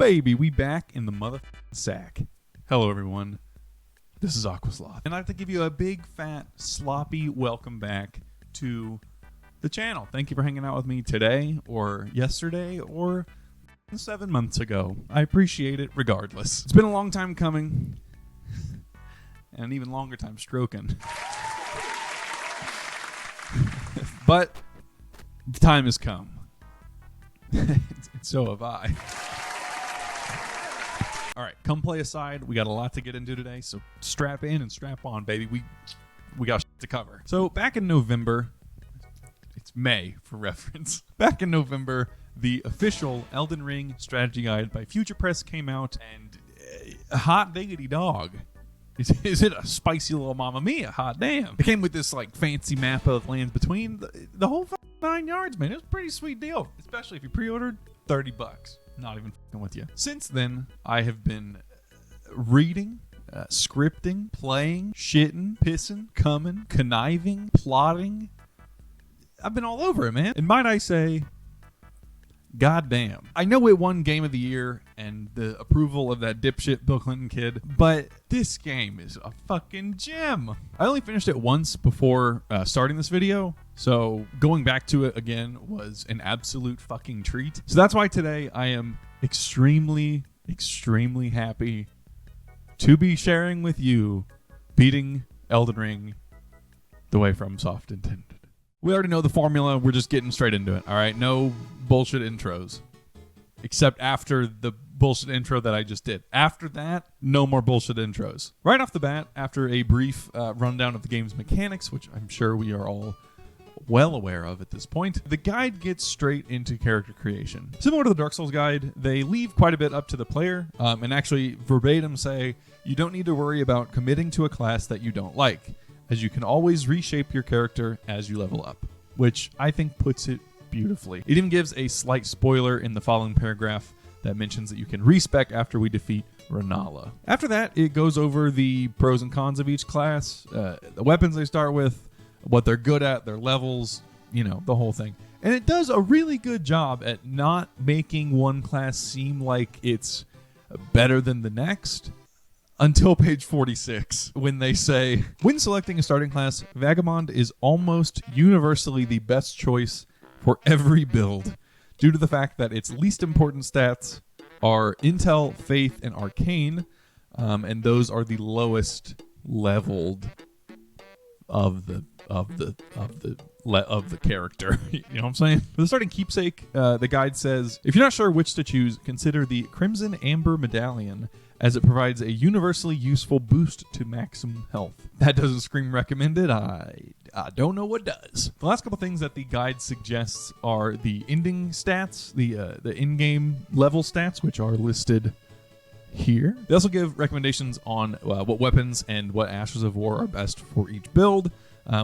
Baby, we back in the mother sack. Hello, everyone. This is Aqua Sloth, and I'd like to give you a big, fat, sloppy welcome back to the channel. Thank you for hanging out with me today, or yesterday, or 7 months ago. I appreciate it regardless. It's been a long time coming, and an even longer time stroking. But the time has come. And so have I. All right, come play aside. We got a lot to get into today, so strap in and strap on, baby. We got shit to cover. So back in November, it's May for reference. Back in November, the official Elden Ring strategy guide by Future Press came out, and hot diggity dog. Is it a spicy little mamma mia? Hot damn. It came with this like fancy map of lands between the whole 9 yards, man. It was a pretty sweet deal, especially if you pre-ordered $30. Not even f***ing with you. Since then, I have been reading, scripting, playing, shitting, pissing, coming, conniving, plotting. I've been all over it, man. And might I say, goddamn. I know it won Game of the Year and the approval of that dipshit Bill Clinton kid, but this game is a fucking gem. I only finished it once before starting this video, so going back to it again was an absolute fucking treat. So that's why today I am extremely, extremely happy to be sharing with you beating Elden Ring the way FromSoft intended. We already know the formula. We're just getting straight into it, all right? No bullshit intros, except after the bullshit intro that I just did. After that, no more bullshit intros. Right off the bat, after a brief rundown of the game's mechanics, which I'm sure we are all well aware of at this point, the guide gets straight into character creation. Similar to the Dark Souls guide, they leave quite a bit up to the player, and actually verbatim say, you don't need to worry about committing to a class that you don't like, as you can always reshape your character as you level up, which I think puts it beautifully. It even gives a slight spoiler in the following paragraph that mentions that you can respec after we defeat Rennala. After that, it goes over the pros and cons of each class, the weapons they start with, what they're good at, their levels, you know, the whole thing. And it does a really good job at not making one class seem like it's better than the next. Until page 46, when they say, when selecting a starting class, Vagabond is almost universally the best choice for every build, due to the fact that its least important stats are Intel, Faith, and Arcane, and those are the lowest leveled of the character. You know what I'm saying? For the starting keepsake, the guide says, if you're not sure which to choose, consider the Crimson Amber Medallion, as it provides a universally useful boost to maximum health. That doesn't scream recommended. I don't know what does. The last couple things that the guide suggests are the ending stats, the in-game level stats, which are listed here. They also give recommendations on what weapons and what Ashes of War are best for each build,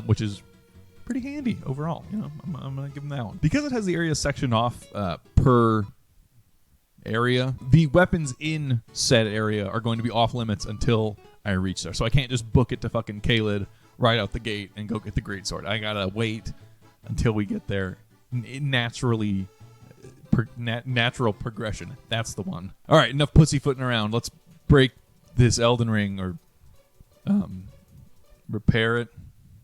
which is pretty handy overall. You know, I'm gonna give them that one. Because it has the area sectioned off per area, the weapons in said area are going to be off limits until I reach there. So I can't just book it to fucking Caelid right out the gate and go get the greatsword. I gotta wait until we get there. Naturally, natural progression. That's the one. All right, enough pussyfooting around. Let's break this Elden Ring, or repair it.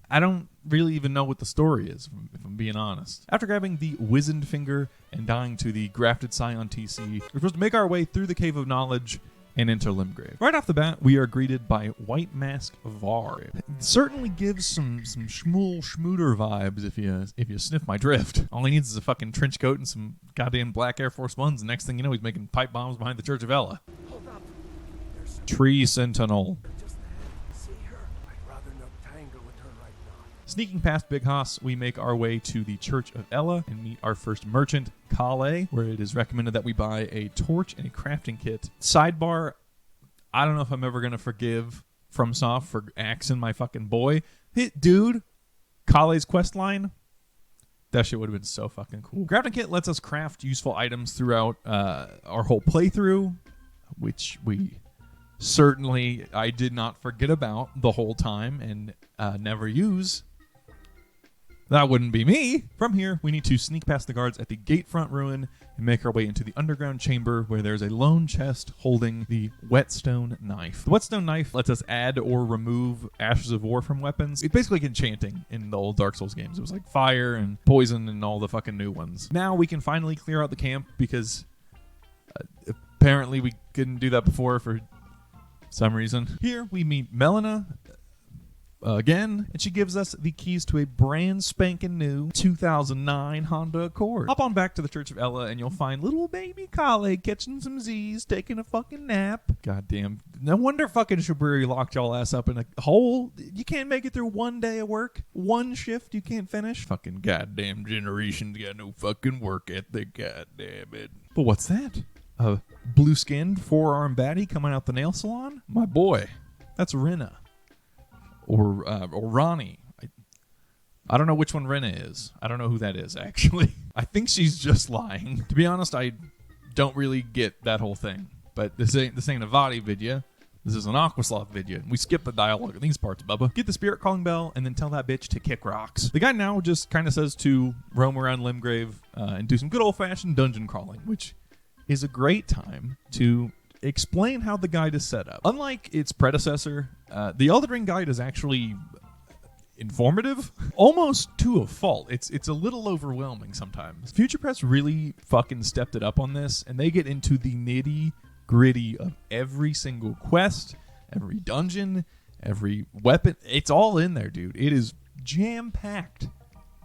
I don't really even know what the story is, if I'm being honest. After grabbing the Wizened Finger and dying to the Grafted Scion TC, we're supposed to make our way through the Cave of Knowledge and enter Limgrave. Right off the bat, we are greeted by White Mask Var. It certainly gives some schmooder vibes if you sniff my drift. All he needs is a fucking trench coat and some goddamn black Air Force Ones, and next thing you know, he's making pipe bombs behind the Church of Ella. Tree Sentinel. Sneaking past Big Hoss, we make our way to the Church of Ella and meet our first merchant, Caelid, where it is recommended that we buy a torch and a crafting kit. Sidebar, I don't know if I'm ever going to forgive FromSoft for axing my fucking boy. Hey, dude, Caelid's quest line, that shit would have been so fucking cool. Crafting kit lets us craft useful items throughout our whole playthrough, which I did not forget about the whole time and never use. That wouldn't be me. From here, we need to sneak past the guards at the gatefront ruin and make our way into the underground chamber where there's a lone chest holding the whetstone knife. The whetstone knife lets us add or remove ashes of war from weapons. It's basically like enchanting in the old Dark Souls games. It was like fire and poison and all the fucking new ones. Now we can finally clear out the camp because apparently we couldn't do that before for some reason. Here we meet Melina again, and she gives us the keys to a brand spanking new 2009 Honda Accord. Hop on back to the Church of Ella and you'll find little baby Caelid catching some Z's, taking a fucking nap. Goddamn. No wonder fucking Shabriri locked y'all ass up in a hole. You can't make it through one day of work. One shift you can't finish. Fucking goddamn generations got no fucking work ethic. Goddamn it. But what's that? A blue-skinned, four-armed baddie coming out the nail salon? My boy. That's Rinna. Or Ronnie. I don't know which one Rinna is. I don't know who that is, actually. I think she's just lying. To be honest, I don't really get that whole thing. But this ain't a Vadi video. This is an Aqua Sloth video. And we skip the dialogue in these parts, Bubba. Get the spirit calling bell and then tell that bitch to kick rocks. The guy now just kind of says to roam around Limgrave and do some good old-fashioned dungeon crawling, which is a great time to explain how the guide is set up. Unlike its predecessor, the Elden Ring guide is actually informative, almost to a fault. It's a little overwhelming sometimes. Future Press really fucking stepped it up on this, and they get into the nitty-gritty of every single quest, every dungeon, every weapon. It's all in there, dude. It is jam-packed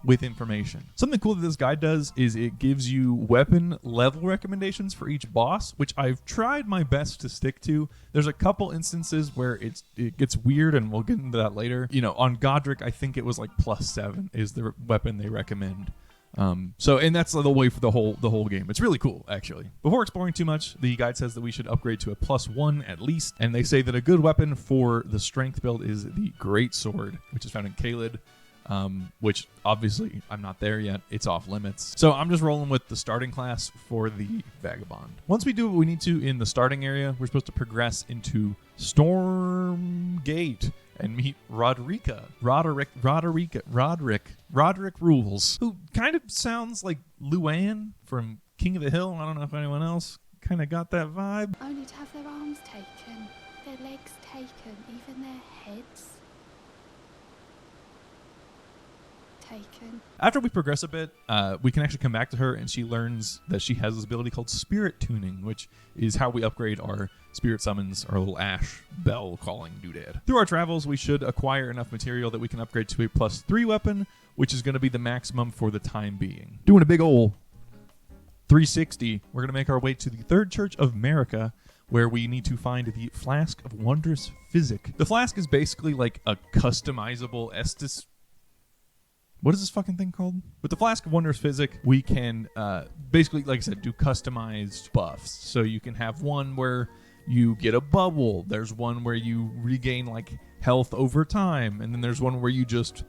with information. Something cool that this guide does is it gives you weapon level recommendations for each boss, which I've tried my best to stick to. There's a couple instances where it gets weird, and we'll get into that later. You know, on Godrick, I think it was like +7 is the weapon they recommend. And that's the way for the whole game. It's really cool, actually. Before exploring too much, the guide says that we should upgrade to a +1 at least, and they say that a good weapon for the strength build is the Great Sword, which is found in Caelid. Which obviously I'm not there yet. It's off limits. So I'm just rolling with the starting class for the Vagabond. Once we do what we need to in the starting area, we're supposed to progress into Stormgate and meet Roderick Rules, who kind of sounds like Luann from King of the Hill. I don't know if anyone else kind of got that vibe. Only to have their arms taken, their legs taken, even their heads taken. After we progress a bit, we can actually come back to her, and she learns that she has this ability called Spirit Tuning, which is how we upgrade our spirit summons, our little ash bell calling doodad. Through our travels, we should acquire enough material that we can upgrade to a +3 weapon, which is going to be the maximum for the time being. Doing a big ol' 360, we're going to make our way to the Third Church of America, where we need to find the Flask of Wondrous Physic. The flask is basically like a customizable Estus. What is this fucking thing called? With the Flask of Wondrous Physic, we can basically, like I said, do customized buffs. So you can have one where you get a bubble. There's one where you regain like health over time. And then there's one where you just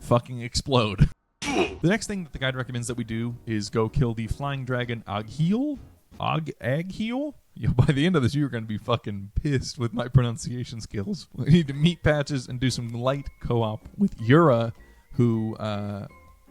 fucking explode. The next thing that the guide recommends that we do is go kill the flying dragon Agheal. Agheal? By the end of this, you're going to be fucking pissed with my pronunciation skills. We need to meet Patches and do some light co-op with Yura, who,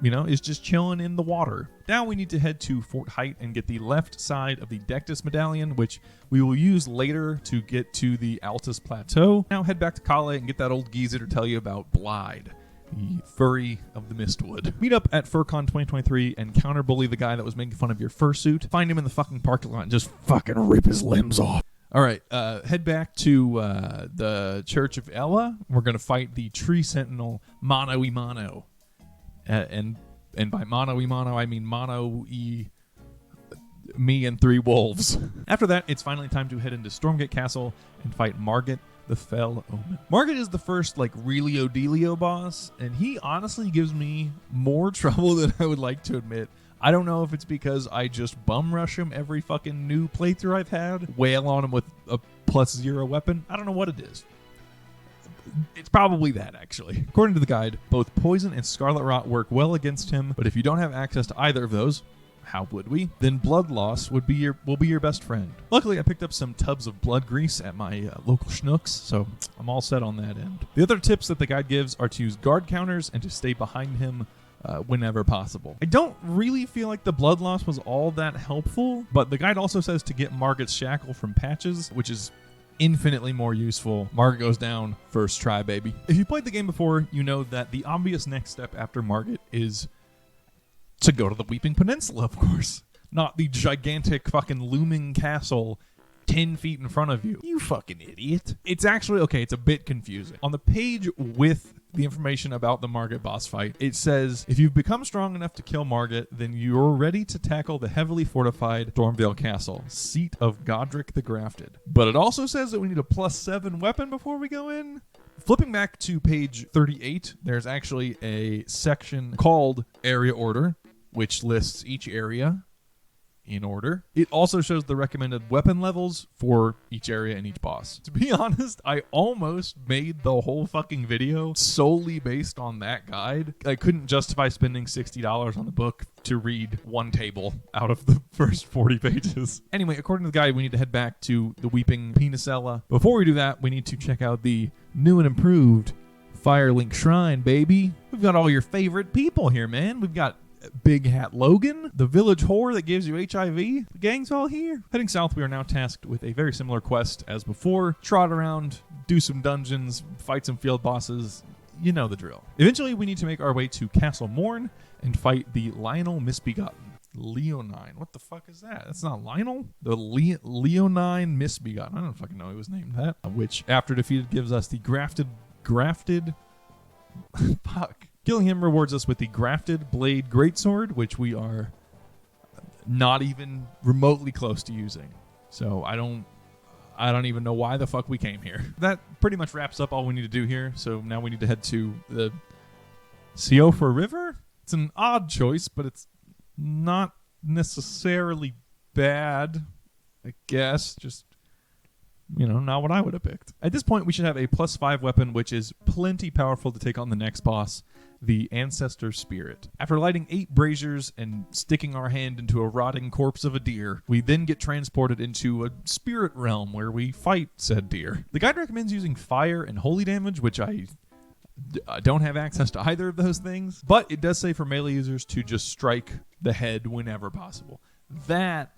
is just chilling in the water. Now we need to head to Fort Height and get the left side of the Dectus Medallion, which we will use later to get to the Altus Plateau. Now head back to Caelid and get that old geezer to tell you about Blide, the furry of the Mistwood. Meet up at FurCon 2023 and counter-bully the guy that was making fun of your fursuit. Find him in the fucking parking lot and just fucking rip his limbs off. All right, head back to the Church of Ella. We're going to fight the Tree Sentinel Mano y Mano. And by Mano y Mano, I mean me and 3 wolves. After that, it's finally time to head into Stormgate Castle and fight Margit, the Fell Omen. Margit is the first, really Odelio boss, and he honestly gives me more trouble than I would like to admit. I don't know if it's because I just bum rush him every fucking new playthrough I've had, wail on him with a +0 weapon. I don't know what it is. It's probably that, actually. According to the guide, both Poison and Scarlet Rot work well against him, but if you don't have access to either of those, how would we? Then blood loss will be your best friend. Luckily, I picked up some tubs of blood grease at my local Schnooks, so I'm all set on that end. The other tips that the guide gives are to use guard counters and to stay behind him whenever possible. I don't really feel like the blood loss was all that helpful, but the guide also says to get Margit's shackle from patches, which is infinitely more useful. Margit goes down first try, baby. If you played the game before, you know that the obvious next step after Margit is to go to the Weeping Peninsula, of course. Not the gigantic fucking looming castle 10 feet in front of you. You fucking idiot. It's actually, okay, it's a bit confusing. On the page with the information about the Margit boss fight, it says, if you've become strong enough to kill Margit, then you're ready to tackle the heavily fortified Stormveil Castle, seat of Godrick the Grafted. But it also says that we need a +7 weapon before we go in. Flipping back to page 38, there's actually a section called Area Order, which lists each area in order. It also shows the recommended weapon levels for each area and each boss. To be honest, I almost made the whole fucking video solely based on that guide. I couldn't justify spending $60 on the book to read one table out of the first 40 pages. Anyway, according to the guide, we need to head back to the Weeping Peninsula. Before we do that, we need to check out the new and improved Firelink Shrine, baby. We've got all your favorite people here, man. We've got Big Hat Logan, the village whore that gives you HIV. The gang's all here. Heading south, we are now tasked with a very similar quest as before. Trot around, do some dungeons, fight some field bosses. You know the drill. Eventually, we need to make our way to Castle Morn and fight the Lionel Misbegotten. Leonine. What the fuck is that? That's not Lionel? The Leonine Misbegotten. I don't fucking know he was named that. Which, after defeated, gives us the grafted... Fuck. Killing him rewards us with the Grafted Blade Greatsword, which we are not even remotely close to using. So I don't even know why the fuck we came here. That pretty much wraps up all we need to do here. So now we need to head to the Seofa River. It's an odd choice, but it's not necessarily bad, I guess. Just, you know, not what I would have picked. At this point, we should have a +5 weapon, which is plenty powerful to take on the next boss, the Ancestor Spirit. After lighting 8 braziers and sticking our hand into a rotting corpse of a deer, we then get transported into a spirit realm where we fight said deer. The guide recommends using fire and holy damage, which I don't have access to either of those things, but it does say for melee users to just strike the head whenever possible. That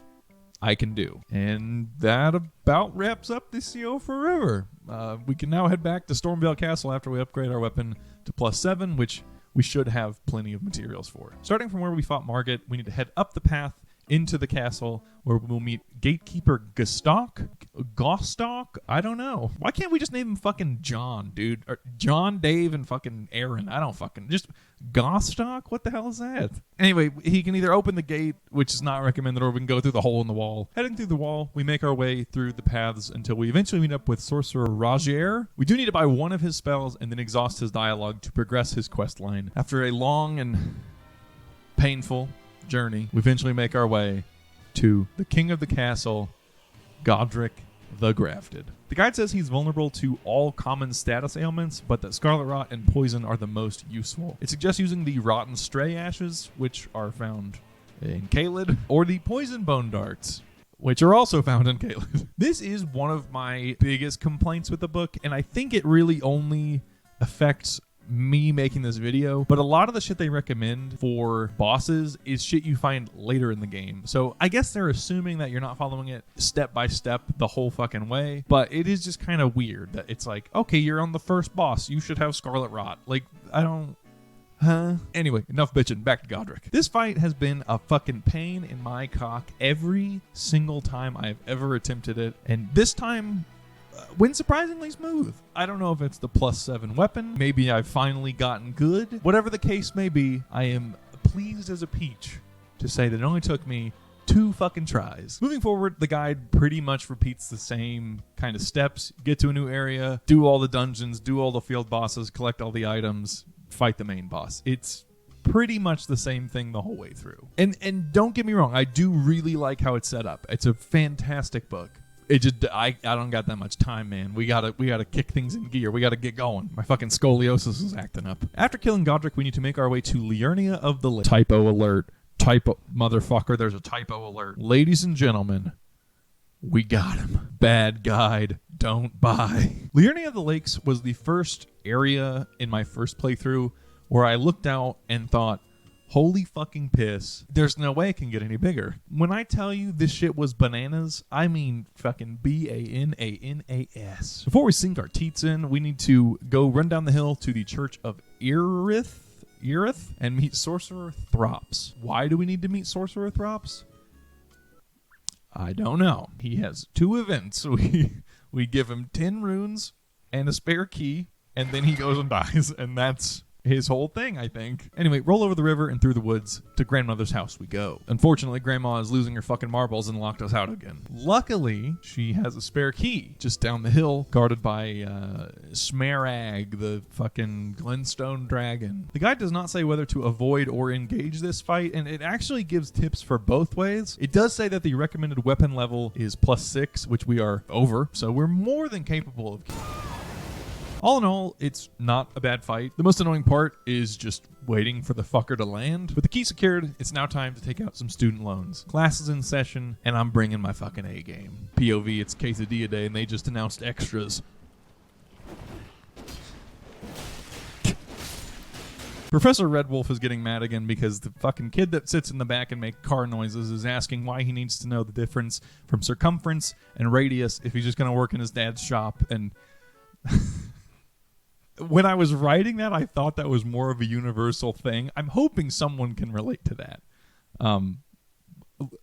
I can do. And that about wraps up the Seofa River. We can now head back to Stormveil Castle after we upgrade our weapon to +7, which we should have plenty of materials for. Starting from where we fought Margit, we need to head up the path into the castle where we'll meet Gatekeeper Gostock? I don't know. Why can't we just name him fucking John, dude? Or John, Dave, and fucking Aaron. I don't fucking... Just Gostock? What the hell is that? Anyway, he can either open the gate, which is not recommended, or we can go through the hole in the wall. Heading through the wall, we make our way through the paths until we eventually meet up with Sorcerer Rogier. We do need to buy one of his spells and then exhaust his dialogue to progress his quest line. After a long and painful journey, we eventually make our way to the king of the castle, Godrick the Grafted. The guide says he's vulnerable to all common status ailments, but that Scarlet Rot and Poison are the most useful. It suggests using the Rotten Stray Ashes, which are found in Caelid, or the Poison Bone Darts, which are also found in Caelid. This is one of my biggest complaints with the book, and I think it really only affects me making this video, but a lot of the shit they recommend for bosses is shit you find later in the game. So I guess they're assuming that you're not following it step by step the whole fucking way, but it is just kind of weird that it's like, okay, you're on the first boss, you should have Scarlet Rot. Like, I don't... Huh? Anyway, enough bitching. Back to Godrick. This fight has been a fucking pain in my cock every single time I've ever attempted it, and this time went surprisingly smooth. I don't know if it's the +7 weapon. Maybe I've finally gotten good. Whatever the case may be, I am pleased as a peach to say that it only took me 2 fucking tries. Moving forward, the guide pretty much repeats the same kind of steps. Get to a new area, do all the dungeons, do all the field bosses, collect all the items, fight the main boss. It's pretty much the same thing the whole way through. And don't get me wrong, I do really like how it's set up. It's a fantastic book. It just, I don't got that much time, man. We gotta kick things in gear. We gotta get going. My fucking scoliosis is acting up. After killing Godrick, we need to make our way to Liurnia of the Lake. Typo alert. Typo, motherfucker, there's a typo alert. Ladies and gentlemen, we got him. Bad guide, don't buy. Liurnia of the Lakes was the first area in my first playthrough where I looked out and thought, Holy fucking piss. There's no way it can get any bigger. When I tell you this shit was bananas, I mean fucking BANANAS. Before we sink our teats in, we need to go run down the hill to the Church of Irith and meet Sorcerer Throps. Why do we need to meet Sorcerer Throps? I don't know. He has 2 events. We give him 10 runes and a spare key, and then he goes and dies, and that's his whole thing, I think. Anyway, roll over the river and through the woods to Grandmother's house we go. Unfortunately, Grandma is losing her fucking marbles and locked us out again. Luckily, she has a spare key just down the hill, guarded by Smarag, the fucking Glenstone dragon. The guide does not say whether to avoid or engage this fight, and it actually gives tips for both ways. It does say that the recommended weapon level is +6, which we are over, so we're more than capable of. All in all, it's not a bad fight. The most annoying part is just waiting for the fucker to land. With the key secured, it's now time to take out some student loans. Class is in session, and I'm bringing my fucking A game. POV, it's Quesadilla Day, and they just announced extras. Professor Red Wolf is getting mad again because the fucking kid that sits in the back and makes car noises is asking why he needs to know the difference from circumference and radius if he's just going to work in his dad's shop. And when I was writing that, I thought that was more of a universal thing. I'm hoping someone can relate to that.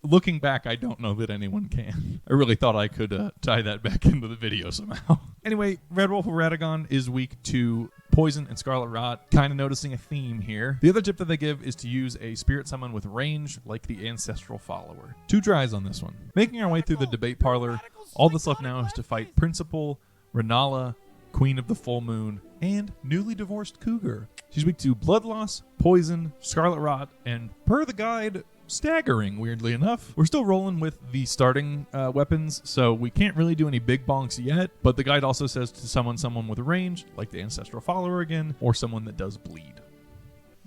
Looking back, I don't know that anyone can. I really thought I could tie that back into the video somehow. Anyway, Red Wolf of Radahn is weak to poison and scarlet rot. Kind of noticing a theme here. The other tip that they give is to use a spirit summon with range, like the Ancestral Follower. 2 tries on this one. Making our way through the debate parlor, all that's left now is to fight Principal, Renala, Queen of the Full Moon, and newly divorced Cougar. She's weak to blood loss, poison, scarlet rot, and per the guide, staggering, weirdly enough. We're still rolling with the starting weapons, so we can't really do any big bonks yet, but the guide also says to summon someone with range, like the Ancestral Follower again, or someone that does bleed,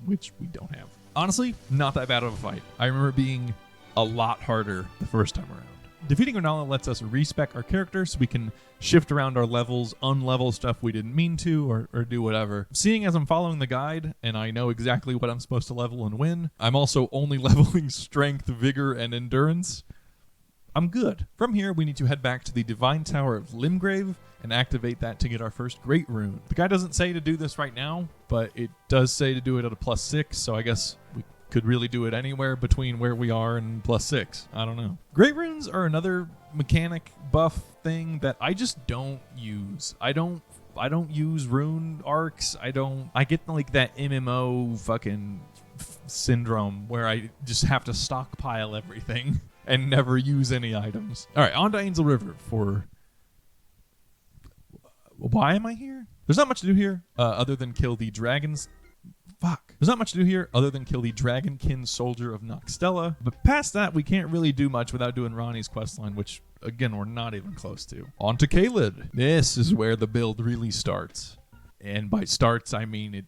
which we don't have. Honestly, not that bad of a fight. I remember it being a lot harder the first time around. Defeating Renala lets us respec our character so we can shift around our levels, unlevel stuff we didn't mean to, or do whatever. Seeing as I'm following the guide and I know exactly what I'm supposed to level and win, I'm also only leveling strength, vigor, and endurance. I'm good. From here, we need to head back to the Divine Tower of Limgrave and activate that to get our first Great Rune. The guide doesn't say to do this right now, but it does say to do it at a +6, so I guess we could really do it anywhere between where we are and +6. I don't know. Great Runes are another mechanic buff thing that I just don't use. I don't use rune arcs. I get like that MMO fucking syndrome where I just have to stockpile everything and never use any items. All right, on to Angel River for... Why am I here? There's not much to do here other than kill the dragons. There's not much to do here other than kill the Dragonkin Soldier of Noxtella, but past that, we can't really do much without doing Ronnie's questline, which, again, we're not even close to. On to Caelid. This is where the build really starts. And by starts, I mean it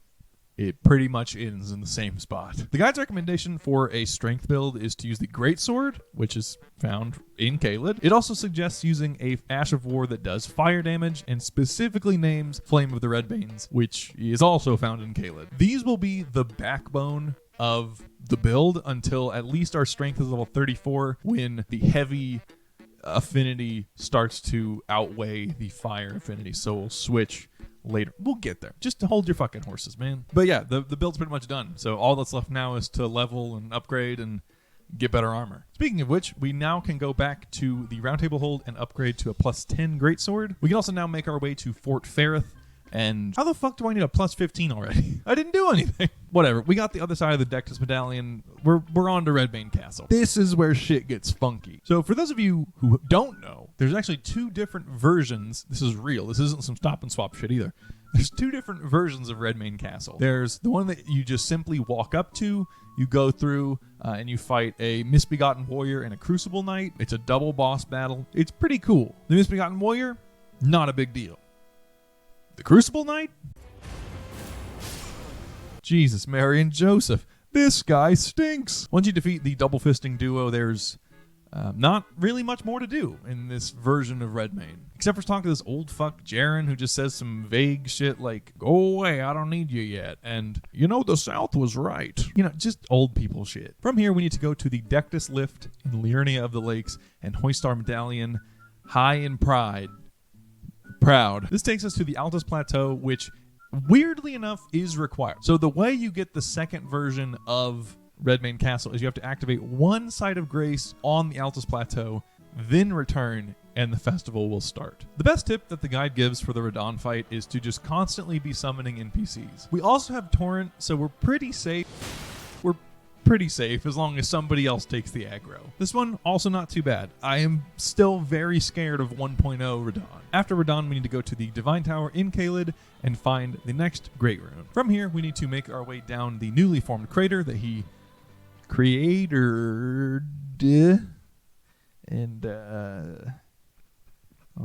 pretty much ends in the same spot. The guide's recommendation for a strength build is to use the Greatsword, which is found in Caelid. It also suggests using a Ash of War that does fire damage and specifically names Flame of the Redmanes, which is also found in Caelid. These will be the backbone of the build until at least our strength is level 34, when the heavy affinity starts to outweigh the fire affinity. So we'll switch later. We'll get there. Just to hold your fucking horses, man. But yeah, the build's pretty much done. So all that's left now is to level and upgrade and get better armor. Speaking of which, we now can go back to the Round Table Hold and upgrade to a +10 Greatsword. We can also now make our way to Fort Ferrith. And how the fuck do I need a +15 already? I didn't do anything. Whatever. We got the other side of the Dectus Medallion. We're on to Redmane Castle. This is where shit gets funky. So for those of you who don't know, there's actually 2 different versions. This is real. This isn't some stop and swap shit either. There's 2 different versions of Redmane Castle. There's the one that you just simply walk up to. You go through and you fight a Misbegotten Warrior and a Crucible Knight. It's a double boss battle. It's pretty cool. The Misbegotten Warrior, not a big deal. The Crucible Knight? Jesus, Mary and Joseph. This guy stinks. Once you defeat the double fisting duo, there's Not really much more to do in this version of Redmane, except for talking to this old fuck Jaren who just says some vague shit like, go away, I don't need you yet, and the South was right. Just old people shit. From here, we need to go to the Dectus Lift in Liurnia of the Lakes and hoist our medallion high in proud. This takes us to the Altus Plateau, which weirdly enough is required. So the way you get the second version of Redmane Castle is you have to activate one site of grace on the Altus Plateau, then return, and the festival will start. The best tip that the guide gives for the Radahn fight is to just constantly be summoning NPCs. We also have Torrent, so we're pretty safe. As long as somebody else takes the aggro. This one, also not too bad. I am still very scared of 1.0 Radahn. After Radahn, we need to go to the Divine Tower in Caelid and find the next Great Rune. From here, we need to make our way down the newly formed crater that he created and on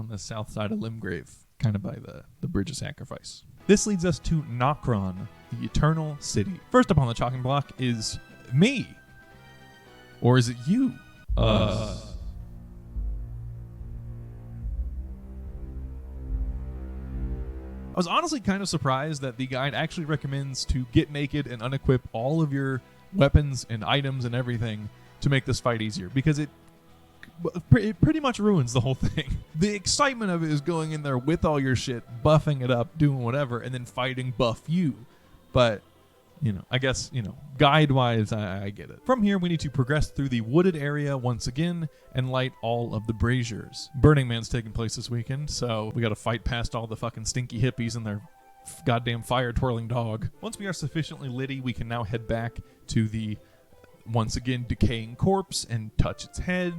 the south side of Limgrave, kind of by the Bridge of Sacrifice. This leads us to Nokron, the Eternal City. First up on the chopping block is me. Or is it you? Us. I was honestly kind of surprised that the guide actually recommends to get naked and unequip all of your weapons and items and everything to make this fight easier, because it pretty much ruins the whole thing. The excitement of it is going in there with all your shit, buffing it up, doing whatever, and then fighting buff you. But, I guess, guide-wise, I get it. From here, we need to progress through the wooded area once again and light all of the braziers. Burning Man's taking place this weekend, so we gotta fight past all the fucking stinky hippies and their goddamn fire-twirling dog. Once we are sufficiently litty, we can now head back to the, once again, decaying corpse and touch its head.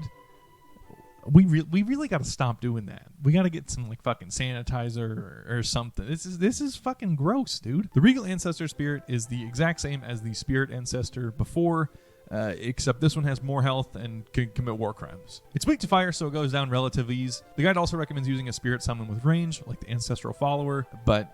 We really got to stop doing that. We got to get some fucking sanitizer or something. This is fucking gross, dude. The Regal Ancestor Spirit is the exact same as the Spirit Ancestor before, except this one has more health and can commit war crimes. It's weak to fire, so it goes down relative ease. The guide also recommends using a spirit summon with range, like the Ancestral Follower, but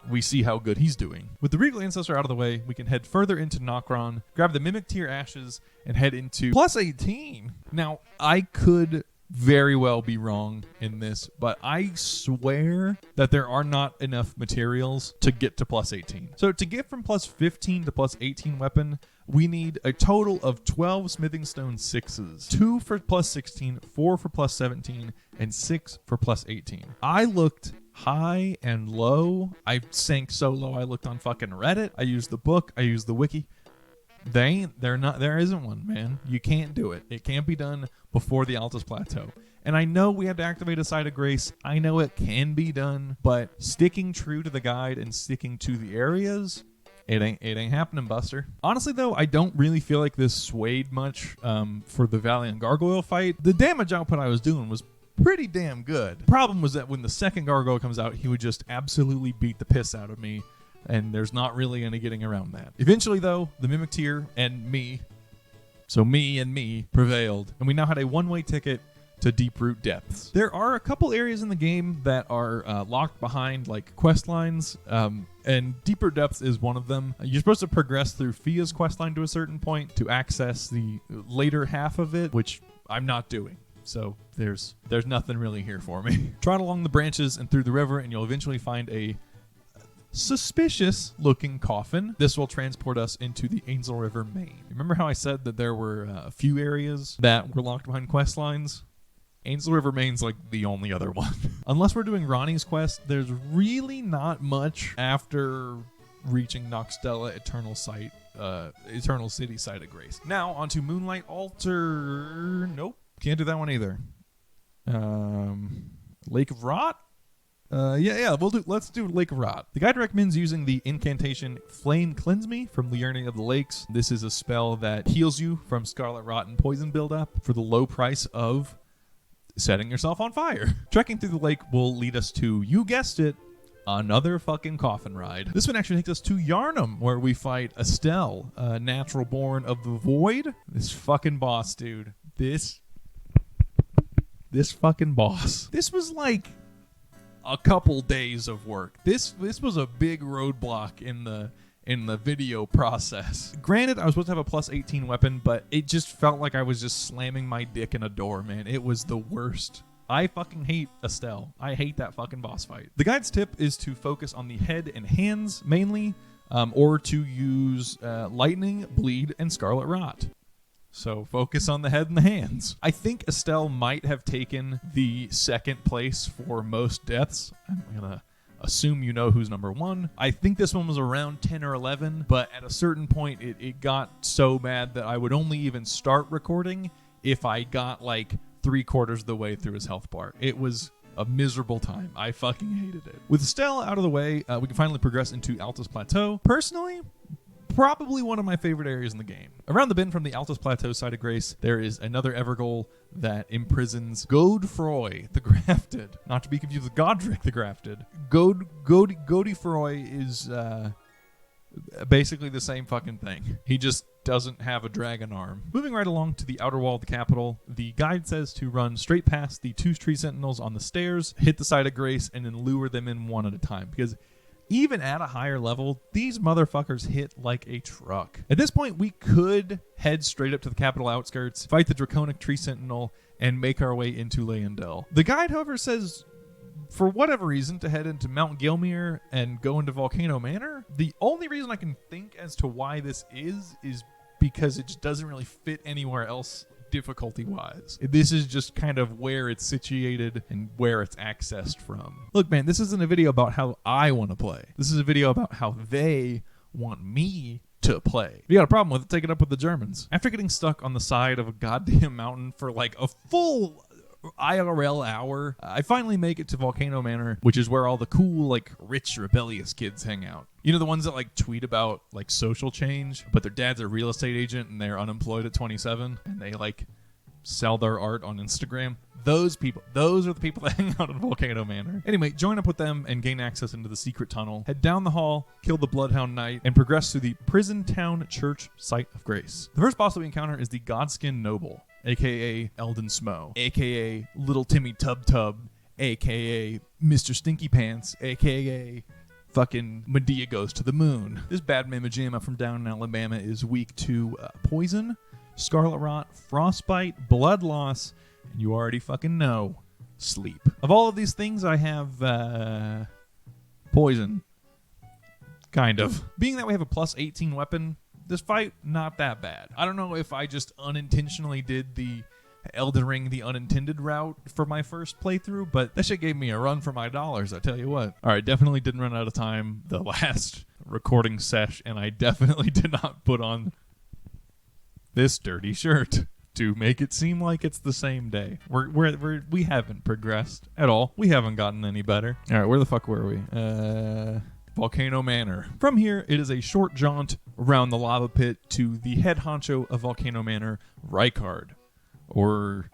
we see how good he's doing. With the Regal Ancestor out of the way, we can head further into Nokron, grab the Mimic Tier Ashes, and head into plus 18. Now, I could very well be wrong in this, but I swear that there are not enough materials to get to plus 18. So to get from plus 15 to plus 18 weapon, we need a total of 12 Smithing Stone 6s. 2 for plus 16, 4 for plus 17, and 6 for plus 18. I looked high and low. I sank so low I looked on fucking Reddit. I used the book. I used the wiki. There isn't one, man. You can't do it. It can't be done before the Altus Plateau. And I know we have to activate a Site of Grace. I know it can be done, but sticking true to the guide and sticking to the areas, it ain't happening, Buster. Honestly, though, I don't really feel like this swayed much for the Valiant Gargoyle fight. The damage output I was doing was pretty damn good. The problem was that when the second Gargoyle comes out, he would just absolutely beat the piss out of me, and there's not really any getting around that. Eventually, though, the Mimic Tier and me, so me and me, prevailed, and we now had a one-way ticket to Deeproot Depths. There are a couple areas in the game that are locked behind quest lines, and Deeproot Depths is one of them. You're supposed to progress through Fia's quest line to a certain point to access the later half of it, which I'm not doing. So there's nothing really here for me. Trot along the branches and through the river, and you'll eventually find a suspicious looking coffin. This will transport us into the Angel River main. Remember how I said that there were a few areas that were locked behind quest lines? Angel River main's the only other one. Unless we're doing Ronnie's quest, there's really not much after reaching Noxtella Eternal City Site of Grace. Now onto Moonlight Altar. Nope. Can't do that one either. Lake of Rot? Let's do Lake of Rot. The guide recommends using the incantation Flame Cleanse Me from Liurnia of the Lakes. This is a spell that heals you from Scarlet Rot and poison buildup for the low price of setting yourself on fire. Trekking through the lake will lead us to, you guessed it, another fucking coffin ride. This one actually takes us to Yharnam, where we fight Astel, natural born of the void. This fucking boss, dude. This fucking boss. This was a couple days of work. This was a big roadblock in in the video process. Granted, I was supposed to have a plus 18 weapon, but it just felt like I was just slamming my dick in a door, man. It was the worst. I fucking hate Astel. I hate that fucking boss fight. The guide's tip is to focus on the head and hands mainly, or to use lightning, bleed, and scarlet rot. So focus on the head and the hands. I think Astel might have taken the second place for most deaths. I'm gonna assume you know who's number one. I think this one was around 10 or 11, but at a certain point it got so bad that I would only even start recording if I got like 3/4 of the way through his health bar. It was a miserable time. I fucking hated it. With Astel out of the way, we can finally progress into Altus Plateau. Personally, probably one of my favorite areas in the game. Around the bend from the Altus Plateau side of Grace, there is another Evergoal that imprisons Godfrey the Grafted. Not to be confused with Godrick the Grafted. Godfrey is basically the same fucking thing. He just doesn't have a dragon arm. Moving right along to the outer wall of the capital, the guide says to run straight past the 2 tree sentinels on the stairs, hit the side of Grace, and then lure them in one at a time. Because even at a higher level, these motherfuckers hit like a truck. At this point, we could head straight up to the capital outskirts, fight the draconic tree sentinel, and make our way into Leyndell. The guide, however, says for whatever reason to head into Mount Gilmere and go into Volcano Manor. The only reason I can think as to why this is because it just doesn't really fit anywhere else difficulty-wise. This is just kind of where it's situated and where it's accessed from. Look, man, this isn't a video about how I want to play. This is a video about how they want me to play. If you got a problem with it, take it up with the Germans. After getting stuck on the side of a goddamn mountain for like a full IRL hour, I finally make it to Volcano Manor, which is where all the cool, like, rich, rebellious kids hang out. You know, the ones that, like, tweet about, like, social change, but their dad's a real estate agent and they're unemployed at 27, and they, like, sell their art on Instagram? Those people. Those are the people that hang out in Volcano Manor. Anyway, join up with them and gain access into the secret tunnel. Head down the hall, kill the Bloodhound Knight, and progress through the Prison Town Church Site of Grace. The first boss that we encounter is the Godskin Noble, a.k.a. Elden Smo, a.k.a. Little Timmy Tub Tub, a.k.a. Mr. Stinky Pants, a.k.a. fucking Medea Goes to the Moon. This bad mamma from down in Alabama is weak to poison, scarlet rot, frostbite, blood loss, and you already fucking know, sleep. Of all of these things, I have poison. Kind of. Being that we have a plus 18 weapon, this fight, not that bad. I don't know if I just unintentionally did the Elden Ring the unintended route for my first playthrough, but that shit gave me a run for my dollars, I tell you what. Alright, definitely didn't run out of time the last recording sesh, and I definitely did not put on this dirty shirt to make it seem like it's the same day. We haven't progressed at all. We haven't gotten any better. Alright, where the fuck were we? Volcano Manor. From here, it is a short jaunt around the lava pit to the head honcho of Volcano Manor, Rykard, or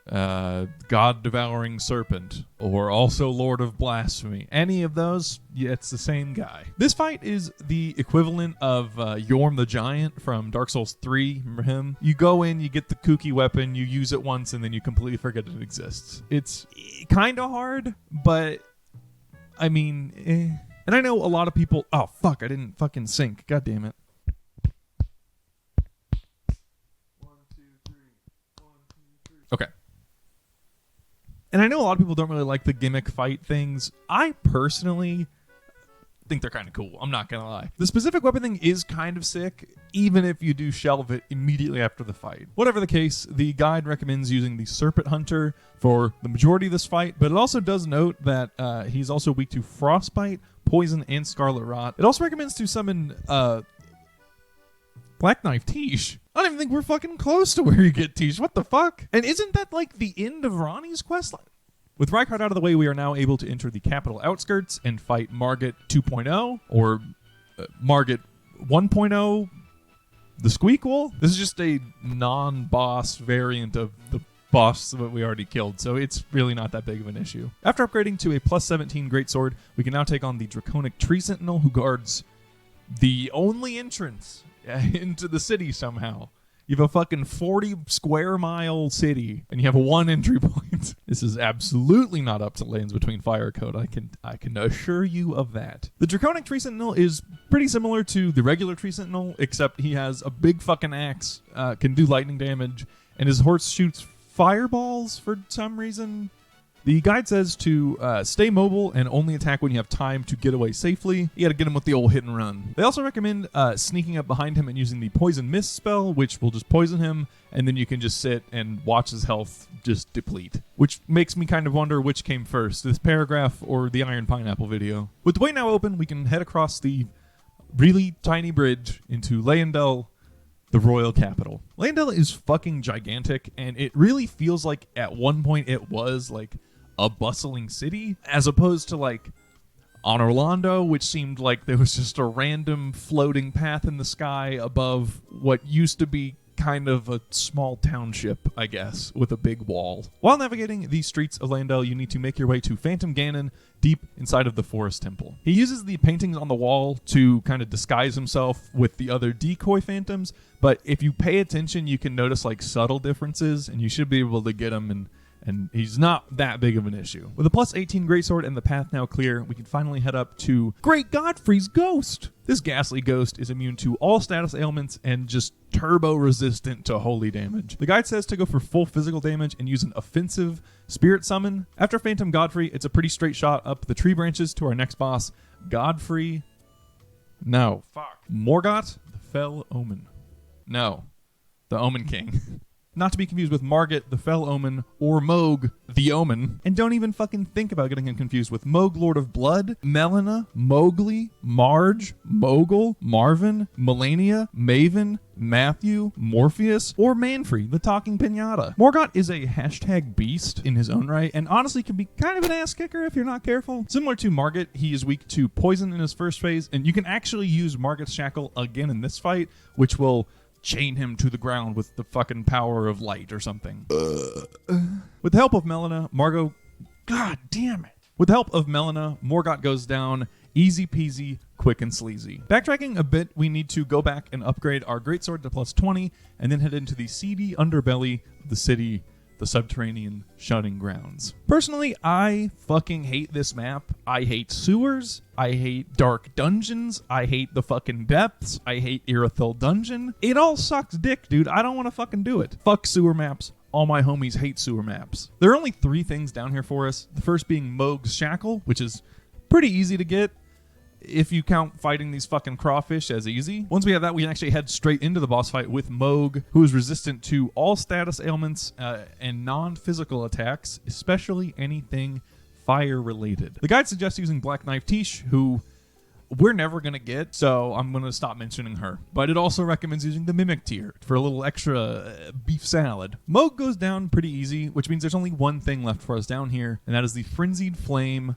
God-devouring serpent, or also Lord of Blasphemy. Any of those, yeah, it's the same guy. This fight is the equivalent of Yorm the Giant from Dark Souls 3. Remember him? You go in, you get the kooky weapon, you use it once, and then you completely forget it exists. It's kind of hard, but I mean, And I know a lot of people... Oh, fuck, I didn't fucking sync. God damn it. 1, 2, 3. 1, 2, 3. Okay. And I know a lot of people don't really like the gimmick fight things. I personally think they're kind of cool. I'm not going to lie. The specific weapon thing is kind of sick, even if you do shelve it immediately after the fight. Whatever the case, the guide recommends using the Serpent Hunter for the majority of this fight, but it also does note that he's also weak to Frostbite, Poison, and Scarlet Rot. It also recommends to summon Black Knife Tish. I don't even think we're fucking close to where you get Tish. What the fuck? And isn't that like the end of Ronnie's questline? With Rykard out of the way, we are now able to enter the capital outskirts and fight Margit 2.0 or Margit 1.0, the Squeakquel. This is just a non-boss variant of the boss that we already killed, so it's really not that big of an issue. After upgrading to a plus 17 greatsword, we can now take on the Draconic Tree Sentinel, who guards the only entrance into the city somehow. You have a fucking 40 square mile city, and you have one entry point. This is absolutely not up to Lands Between Fire code. I can assure you of that. The Draconic Tree Sentinel is pretty similar to the regular Tree Sentinel, except he has a big fucking axe, can do lightning damage, and his horse shoots fireballs for some reason. The guide says to stay mobile and only attack when you have time to get away safely. You gotta get him with the old hit and run. They also recommend sneaking up behind him and using the Poison Mist spell, which will just poison him, and then you can just sit and watch his health just deplete. Which makes me kind of wonder which came first, this paragraph or the Iron Pineapple video. With the way now open, we can head across the really tiny bridge into Leyndell, the royal capital. Leyndell is fucking gigantic, and it really feels like at one point it was like a bustling city, as opposed to like on Orlando, which seemed like there was just a random floating path in the sky above what used to be kind of a small township, I guess, with a big wall. While navigating these streets of Leyndell, you need to make your way to Phantom Ganon, deep inside of the Forest Temple. He uses the paintings on the wall to kind of disguise himself with the other decoy phantoms, but if you pay attention, you can notice like subtle differences, and you should be able to get him, and he's not that big of an issue. With a plus 18 greatsword and the path now clear, we can finally head up to Great Godfrey's ghost. This ghastly ghost is immune to all status ailments and just turbo resistant to holy damage. The guide says to go for full physical damage and use an offensive spirit summon. After Phantom Godfrey, it's a pretty straight shot up the tree branches to our next boss, Godfrey. No. Fuck. Morgott, the Fell Omen. No. The Omen King. Not to be confused with Margit, the Fell Omen, or Mohg, the Omen. And don't even fucking think about getting him confused with Mohg, Lord of Blood, Melina, Mowgli, Marge, Mogul, Marvin, Malenia, Maven, Matthew, Morpheus, or Manfrey, the Talking Pinata. Morgott is a hashtag beast in his own right, and honestly can be kind of an ass kicker if you're not careful. Similar to Margit, he is weak to poison in his first phase, and you can actually use Margit's Shackle again in this fight, which will chain him to the ground with the fucking power of light or something. With the help of Melina, God damn it. With the help of Melina, Morgott goes down easy peasy, quick and sleazy. Backtracking a bit, we need to go back and upgrade our greatsword to plus 20, and then head into the seedy underbelly of the city, the subterranean shunning grounds. Personally, I fucking hate this map. I hate sewers. I hate dark dungeons. I hate the fucking depths. I hate Irithyll Dungeon. It all sucks dick, dude. I don't want to fucking do it. Fuck sewer maps. All my homies hate sewer maps. There are only 3 things down here for us. The first being Mohg's Shackle, which is pretty easy to get if you count fighting these fucking crawfish as easy. Once we have that, we can actually head straight into the boss fight with Mohg, who is resistant to all status ailments and non-physical attacks, especially anything fire-related. The guide suggests using Black Knife Tish, who we're never going to get, so I'm going to stop mentioning her. But it also recommends using the Mimic tier for a little extra beef salad. Mohg goes down pretty easy, which means there's only one thing left for us down here, and that is the Frenzied Flame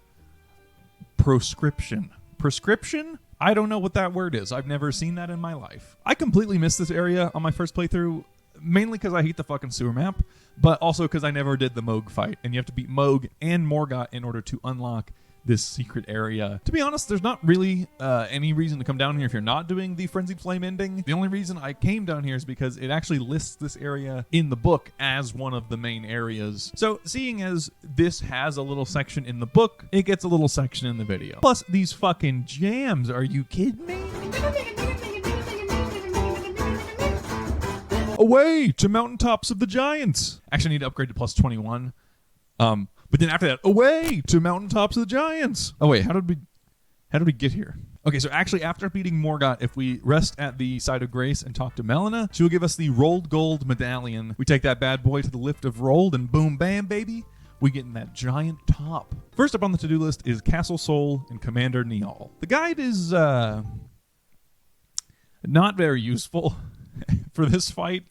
Proscription. Prescription? I don't know what that word is. I've never seen that in my life. I completely missed this area on my first playthrough, mainly because I hate the fucking sewer map, but also because I never did the Mohg fight, and you have to beat Mohg and Morgott in order to unlock this secret area. To be honest, there's not really any reason to come down here if you're not doing the Frenzied Flame ending. The only reason I came down here is because it actually lists this area in the book as one of the main areas. So seeing as this has a little section in the book, it gets a little section in the video. Plus these fucking jams, are you kidding me? Away to Mountaintops of the Giants. Actually, I need to upgrade to plus 21. But then after that, away to Mountaintops of the Giants. Oh wait, how did we get here? Okay, so actually after beating Morgott, if we rest at the side of Grace and talk to Melina, she will give us the Rolled Gold Medallion. We take that bad boy to the lift of Rolled, and boom bam baby, we get in that giant top. First up on the to-do list is Castle Sol and Commander Niall. The guide is not very useful for this fight,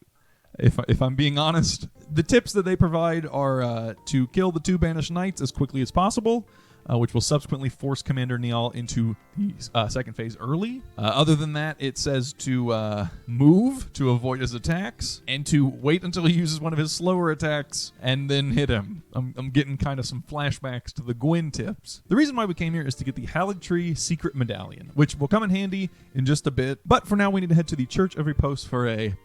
if I'm being honest. The tips that they provide are to kill the 2 banished knights as quickly as possible, which will subsequently force Commander Niall into the second phase early. Other than that, it says to move to avoid his attacks, and to wait until he uses one of his slower attacks and then hit him. I'm getting kind of some flashbacks to the Gwyn tips. The reason why we came here is to get the Haligtree Secret Medallion, which will come in handy in just a bit. But for now, we need to head to the Church of Repose for a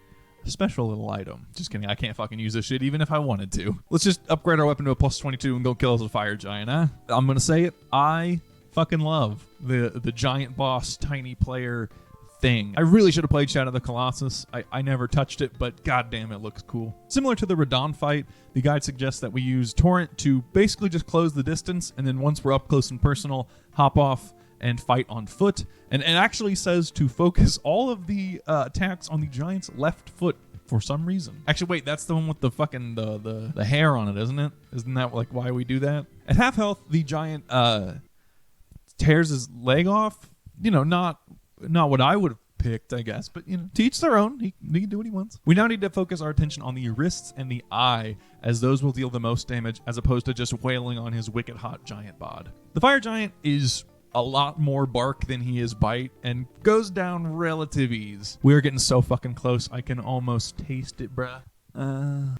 special little item. Just kidding, I can't fucking use this shit even if I wanted to. Let's just upgrade our weapon to a plus 22 and go kill us a fire giant, huh? I'm gonna say it, I fucking love the giant boss tiny player thing. I really should have played Shadow of the Colossus. I never touched it, but goddamn, it looks cool. Similar to the Radahn fight, the guide suggests that we use Torrent to basically just close the distance, and then once we're up close and personal, hop off and fight on foot. And it actually says to focus all of the attacks on the giant's left foot for some reason. Actually, wait, that's the one with the fucking the hair on it, isn't it? Isn't that like why we do that? At half health, the giant tears his leg off. You know, not what I would have picked, I guess, but, you know, to each their own. He can do what he wants. We now need to focus our attention on the wrists and the eye, as those will deal the most damage, as opposed to just wailing on his wicked hot giant bod. The fire giant is a lot more bark than he is bite, and goes down relative ease. We're getting so fucking close, I can almost taste it, bruh.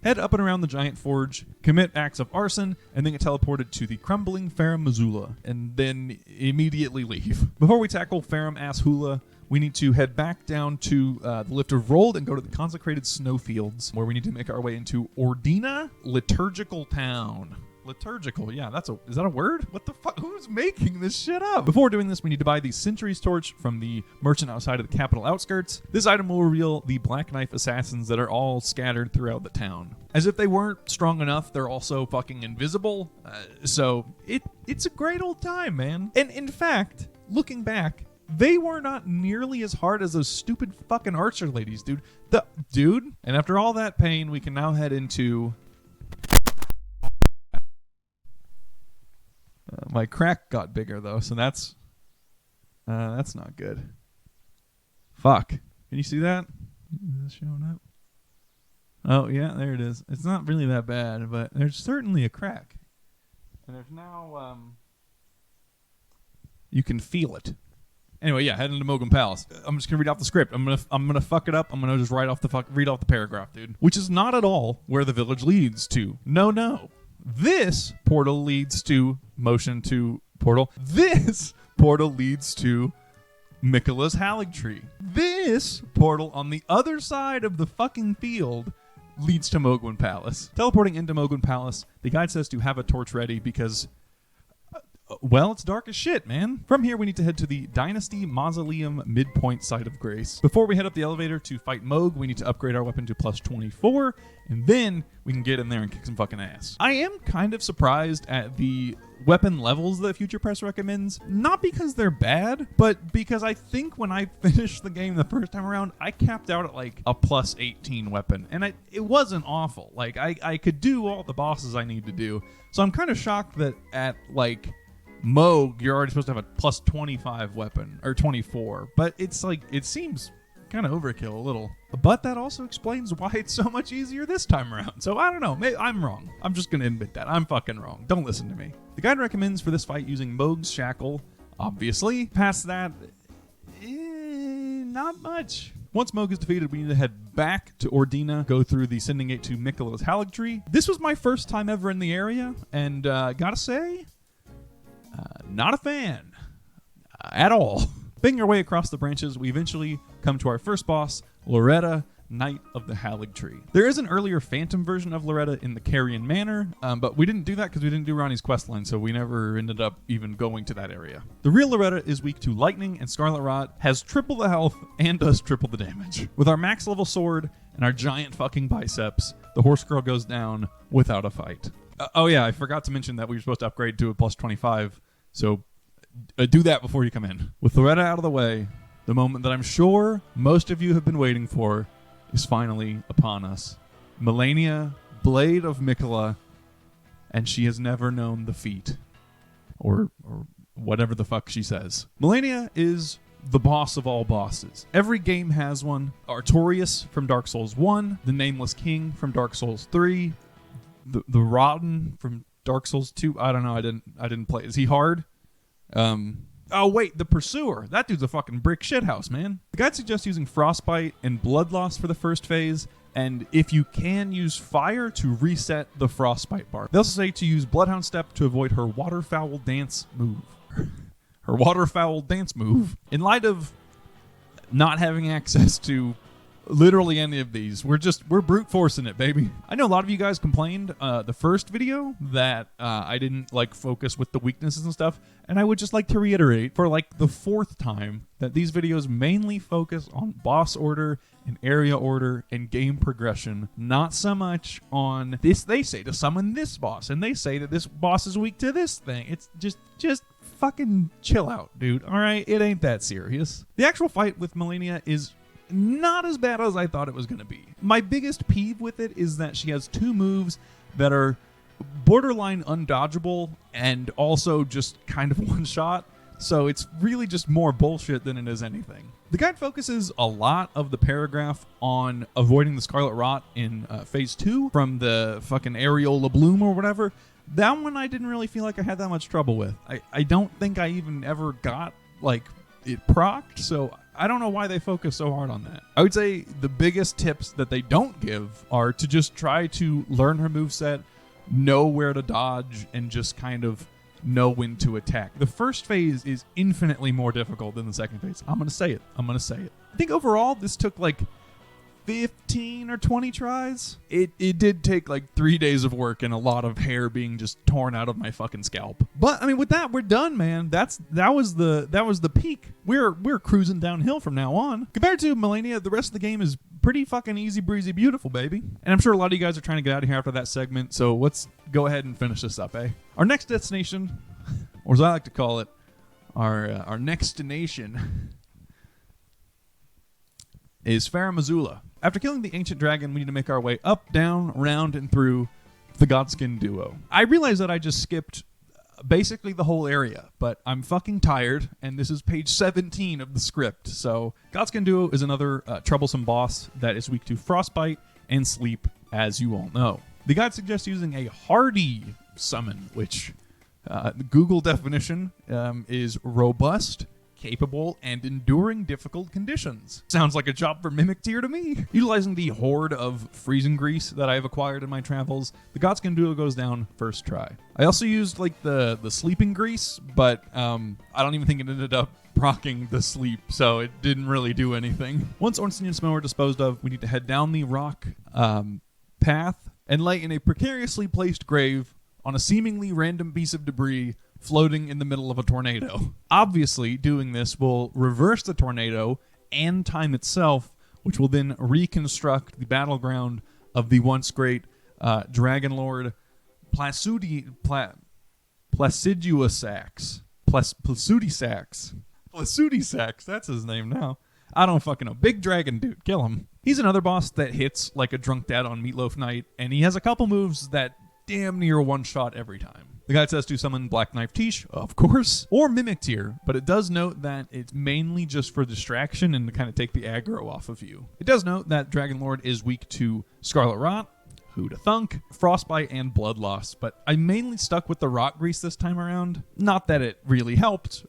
Head up and around the giant forge, commit acts of arson, and then get teleported to the crumbling Farum Azula, and then immediately leave. Before we tackle Farum Azula, we need to head back down to the Lift of Rold and go to the consecrated Snowfields, where we need to make our way into Ordina Liturgical Town. Liturgical, yeah, is that a word? What the fuck? Who's making this shit up? Before doing this, we need to buy the Sentry's Torch from the merchant outside of the capital outskirts. This item will reveal the Black Knife assassins that are all scattered throughout the town. As if they weren't strong enough, they're also fucking invisible. So it's a great old time, man. And in fact, looking back, they were not nearly as hard as those stupid fucking archer ladies, dude. And after all that pain, we can now head into... my crack got bigger though, so that's not good. Fuck. Can you see that? Is this showing up? Oh yeah, there it is. It's not really that bad, but there's certainly a crack. And there's now you can feel it. Anyway, yeah, heading to Mohgwyn Palace. I'm just gonna read off the script. I'm gonna fuck it up. I'm gonna just read off the paragraph, dude. Which is not at all where the village leads to. No. This portal leads to This portal leads to Miquella's Haligtree. This portal on the other side of the fucking field leads to Mohgwyn Palace. Teleporting into Mohgwyn Palace, the guide says to have a torch ready because, well, it's dark as shit, man. From here, we need to head to the Dynasty Mausoleum Midpoint Site of Grace. Before we head up the elevator to fight Mohg, we need to upgrade our weapon to plus 24, and then we can get in there and kick some fucking ass. I am kind of surprised at the weapon levels that Future Press recommends, not because they're bad, but because I think when I finished the game the first time around, I capped out at like a plus 18 weapon, and it wasn't awful. Like, I could do all the bosses I need to do, so I'm kind of shocked that at like Mohg, you're already supposed to have a plus 25 weapon, or 24, but it's like, it seems kind of overkill a little. But that also explains why it's so much easier this time around. So I don't know, maybe I'm wrong. I'm just going to admit that. I'm fucking wrong. Don't listen to me. The guide recommends for this fight using Mohg's Shackle, obviously. Past that, not much. Once Mohg is defeated, we need to head back to Ordina, go through the sending gate to Miquella's Haligtree. This was my first time ever in the area, and gotta say, not a fan at all. Making our way across the branches, we eventually come to our first boss, Loretta, Knight of the Haligtree. There is an earlier phantom version of Loretta in the Carrion Manor, but we didn't do that because we didn't do Ronnie's questline, so we never ended up even going to that area. The real Loretta is weak to lightning and Scarlet Rot, has triple the health, and does triple the damage. With our max level sword and our giant fucking biceps, the horse girl goes down without a fight. Oh yeah, I forgot to mention that we were supposed to upgrade to a plus 25, so do that before you come in. With Loretta out of the way, the moment that I'm sure most of you have been waiting for is finally upon us. Malenia, Blade of Miquella, and she has never known defeat. Or whatever the fuck she says. Malenia is the boss of all bosses. Every game has one. Artorias from Dark Souls 1, the Nameless King from Dark Souls 3, the Rotten from Dark Souls 2. I don't know, I didn't play. Is he hard? Oh wait, the Pursuer. That dude's a fucking brick shithouse, man. The guide suggests using Frostbite and Blood Loss for the first phase, and if you can, use Fire to reset the Frostbite bar. They also say to use Bloodhound Step to avoid her Waterfowl Dance move. Her Waterfowl Dance move. In light of not having access to literally any of these. We're brute forcing it, baby. I know a lot of you guys complained the first video that I didn't like focus with the weaknesses and stuff, and I would just like to reiterate for like the 4th time that these videos mainly focus on boss order and area order and game progression, not so much on this. They say to summon this boss, and they say that this boss is weak to this thing. It's just fucking chill out, dude. All right, it ain't that serious. The actual fight with Malenia is not as bad as I thought it was going to be. My biggest peeve with it is that she has 2 moves that are borderline undodgeable and also just kind of one shot. So it's really just more bullshit than it is anything. The guide focuses a lot of the paragraph on avoiding the Scarlet Rot in Phase 2 from the fucking Areola Bloom or whatever. That one I didn't really feel like I had that much trouble with. I don't think I even ever got like it procced, so I don't know why they focus so hard on that. I would say the biggest tips that they don't give are to just try to learn her moveset, know where to dodge, and just kind of know when to attack. The first phase is infinitely more difficult than the second phase. I'm going to say it. I think overall this took like 15 or 20 tries. It did take like 3 days of work and a lot of hair being just torn out of my fucking scalp. But I mean, with that, we're done, man. That was the peak. We're cruising downhill from now on. Compared to Malenia, the rest of the game is pretty fucking easy breezy beautiful, baby. And I'm sure a lot of you guys are trying to get out of here after that segment, so let's go ahead and finish this up, eh? Our next destination, or as I like to call it, our next nation is Farum Azula. After killing the ancient dragon, we need to make our way up, down, around, and through the Godskin duo. I realize that I just skipped basically the whole area, but I'm fucking tired, and this is page 17 of the script. So Godskin duo is another troublesome boss that is weak to frostbite and sleep, as you all know. The guide suggests using a hardy summon, which the Google definition is robust, capable, and enduring difficult conditions. Sounds like a job for Mimic Tier to me. Utilizing the horde of freezing grease that I have acquired in my travels, the Godskin duo goes down first try. I also used like the sleeping grease, but I don't even think it ended up proccing the sleep, so it didn't really do anything. Once Ornstein and Smough are disposed of, we need to head down the rock path and lay in a precariously placed grave on a seemingly random piece of debris floating in the middle of a tornado. Obviously, doing this will reverse the tornado and time itself, which will then reconstruct the battleground of the once great Dragon Lord Placidusax. Placidusax, that's his name now. I don't fucking know. Big dragon dude, kill him. He's another boss that hits like a drunk dad on Meatloaf Night, and he has a couple moves that damn near one-shot every time. The guide says to summon Black Knife Tish, of course, or Mimic Tier, but it does note that it's mainly just for distraction and to kind of take the aggro off of you. It does note that Dragon Lord is weak to Scarlet Rot, who to thunk, Frostbite, and Blood Loss, but I mainly stuck with the Rot Grease this time around. Not that it really helped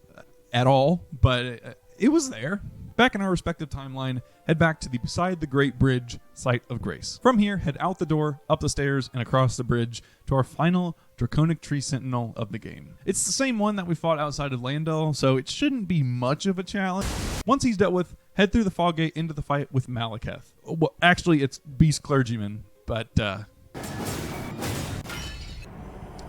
at all, but it was there. Back in our respective timeline, head back to the Beside the Great Bridge site of Grace. From here, head out the door, up the stairs, and across the bridge to our final Draconic Tree Sentinel of the game. It's the same one that we fought outside of Leyndell, so it shouldn't be much of a challenge. Once he's dealt with, head through the fog gate into the fight with Malekith. Well, actually, it's Beast Clergyman, but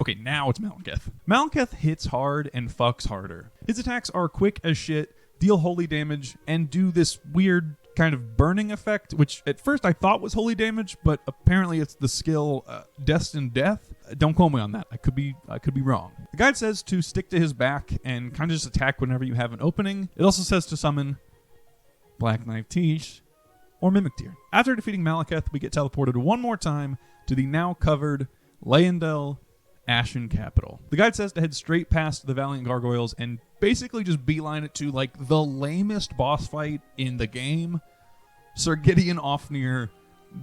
okay, now it's Malekith. Malekith hits hard and fucks harder. His attacks are quick as shit, deal holy damage, and do this weird kind of burning effect, which at first I thought was holy damage, but apparently it's the skill Destined Death. Don't quote me on that. I could be wrong. The guide says to stick to his back and kind of just attack whenever you have an opening. It also says to summon Black Knife Tish or Mimic Tier. After defeating Malekith, we get teleported one more time to the now covered Leyndell Ashen capital. The guide says to head straight past the Valiant Gargoyles and basically just beeline it to like the lamest boss fight in the game, Sir Gideon Ofnir,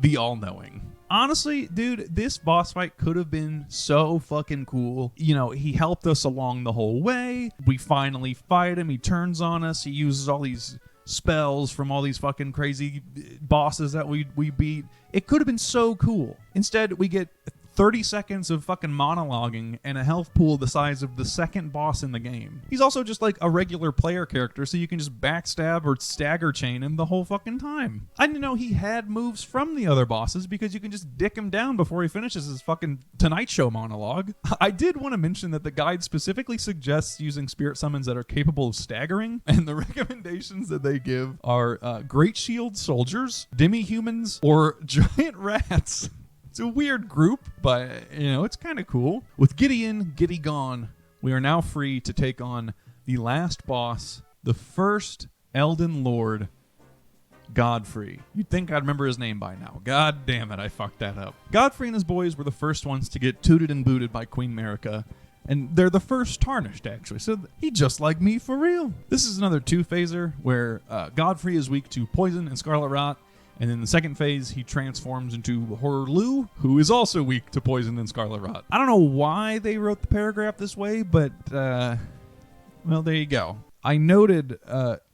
the All-Knowing. Honestly, dude, this boss fight could have been so fucking cool. You know, he helped us along the whole way. We finally fight him. He turns on us. He uses all these spells from all these fucking crazy bosses that we beat. It could have been so cool. Instead, we get 30 seconds of fucking monologuing and a health pool the size of the second boss in the game. He's also just like a regular player character, so you can just backstab or stagger chain him the whole fucking time. I didn't know he had moves from the other bosses because you can just dick him down before he finishes his fucking Tonight Show monologue. I did want to mention that the guide specifically suggests using spirit summons that are capable of staggering, and the recommendations that they give are Great Shield soldiers, demi-humans, or giant rats. It's a weird group, but, it's kind of cool. With Giddy in, Giddy gone, we are now free to take on the last boss, the first Elden Lord, Godfrey. You'd think I'd remember his name by now. God damn it, I fucked that up. Godfrey and his boys were the first ones to get tooted and booted by Queen Marika, and they're the first tarnished, actually, so he just like me for real. This is another two-phaser where Godfrey is weak to poison and scarlet rot, and in the second phase, he transforms into Horlu, who is also weak to poison and scarlet rot. I don't know why they wrote the paragraph this way, but, well, there you go. I noted,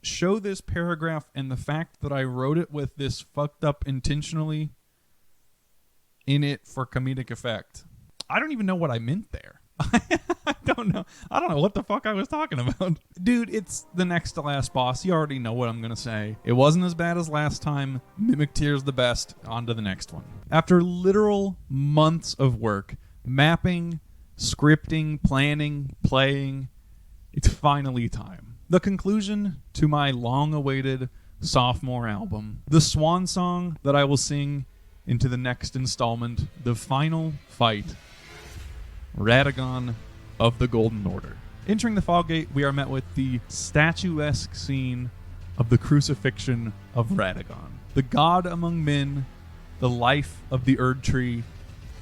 show this paragraph and the fact that I wrote it with this fucked up intentionally in it for comedic effect. I don't even know what I meant there. I don't know what the fuck I was talking about. Dude, it's the next to last boss. You already know what I'm going to say. It wasn't as bad as last time. Mimic Tier's the best. On to the next one. After literal months of work, mapping, scripting, planning, playing, it's finally time. The conclusion to my long-awaited sophomore album. The swan song that I will sing into the next installment. The final fight. Radahn of the Golden Order. Entering the Foggate, we are met with the statuesque scene of the crucifixion of Radahn, the god among men, the life of the Erd Tree,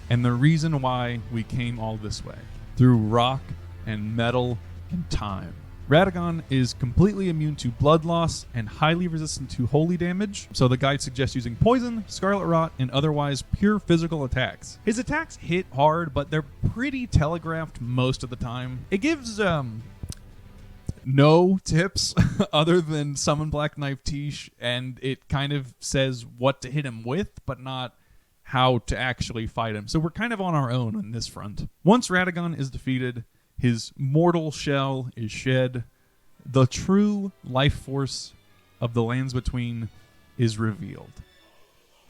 and the reason why we came all this way, through rock and metal and time. Radahn is completely immune to blood loss and highly resistant to holy damage, so the guide suggests using poison, scarlet rot, and otherwise pure physical attacks. His attacks hit hard, but they're pretty telegraphed most of the time. It gives no tips other than summon Black Knife Tish, and it kind of says what to hit him with, but not how to actually fight him. So we're kind of on our own on this front. Once Radahn is defeated, his mortal shell is shed. The true life force of the Lands Between is revealed.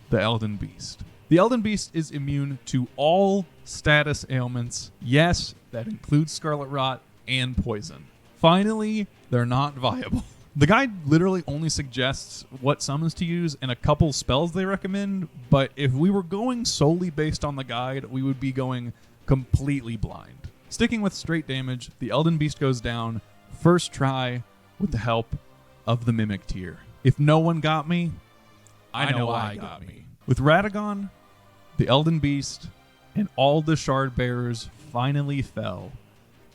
The Elden Beast. The Elden Beast is immune to all status ailments. Yes, that includes scarlet rot and poison. Finally, they're not viable. The guide literally only suggests what summons to use and a couple spells they recommend, but if we were going solely based on the guide, we would be going completely blind. Sticking with straight damage, the Elden Beast goes down, first try, with the help of the Mimic Tier. If no one got me, I know I got me. With Radahn, the Elden Beast, and all the Shard Bearers finally fell,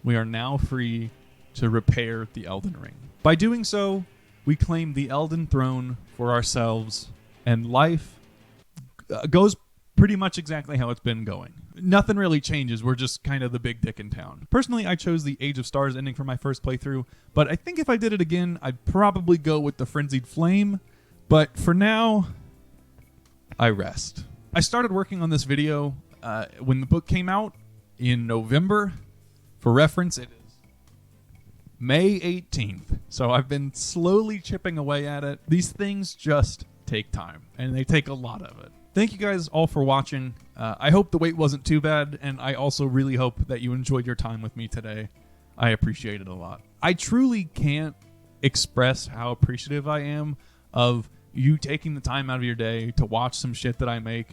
we are now free to repair the Elden Ring. By doing so, we claim the Elden Throne for ourselves, and life goes pretty much exactly how it's been going. Nothing really changes. We're just kind of the big dick in town. Personally, I chose the Age of Stars ending for my first playthrough, but I think if I did it again, I'd probably go with the Frenzied Flame. But for now, I rest. I started working on this video when the book came out in November. For reference, it is May 18th. So I've been slowly chipping away at it. These things just take time, and they take a lot of it. Thank you guys all for watching. I hope the wait wasn't too bad, and I also really hope that you enjoyed your time with me today. I appreciate it a lot. I truly can't express how appreciative I am of you taking the time out of your day to watch some shit that I make.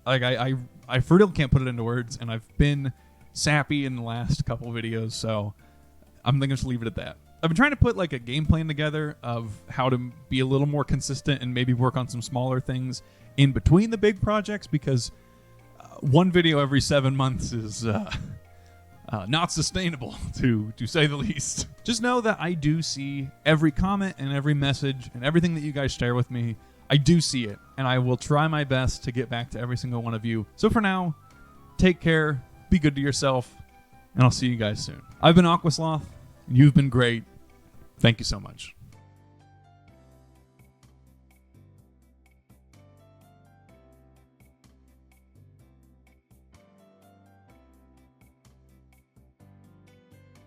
I for real can't put it into words, and I've been sappy in the last couple videos, so I'm going to just leave it at that. I've been trying to put like a game plan together of how to be a little more consistent and maybe work on some smaller things in between the big projects, because one video every 7 months is not sustainable, to say the least. Just know that I do see every comment and every message and everything that you guys share with me. I do see it, and I will try my best to get back to every single one of you. So for now, take care, be good to yourself, and I'll see you guys soon. I've been Aqua Sloth, and you've been great. Thank you so much.